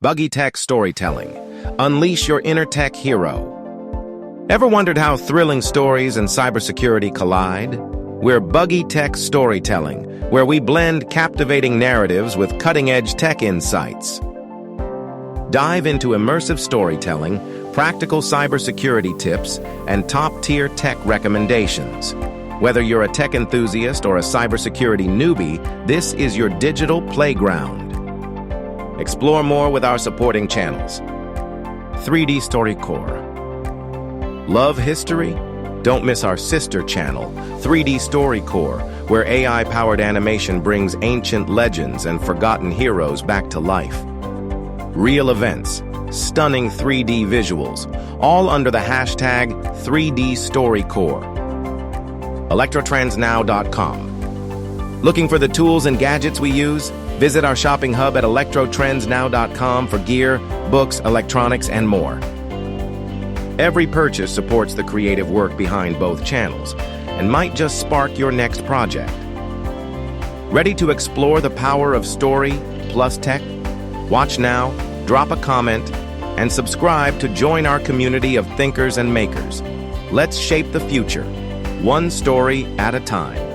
Bughie Tech Storytelling. Unleash your inner tech hero. Ever wondered how thrilling stories and cybersecurity collide? We're Bughie Tech Storytelling, where we blend captivating narratives with cutting-edge tech insights. Dive into immersive storytelling, practical cybersecurity tips, and top-tier tech recommendations. Whether you're a tech enthusiast or a cybersecurity newbie, this is your digital playground. Explore more with our supporting channels. 3D Story Core. Love history? Don't miss our sister channel, 3D Story Core, where AI-powered animation brings ancient legends and forgotten heroes back to life. Real events, stunning 3D visuals, all under the hashtag 3D Story Core. ElectroTrendsNow.com. Looking for the tools and gadgets we use? Visit our shopping hub at ElectroTrendsNow.com for gear, books, electronics, and more. Every purchase supports the creative work behind both channels and might just spark your next project. Ready to explore the power of story plus tech? Watch now, drop a comment, and subscribe to join our community of thinkers and makers. Let's shape the future, one story at a time.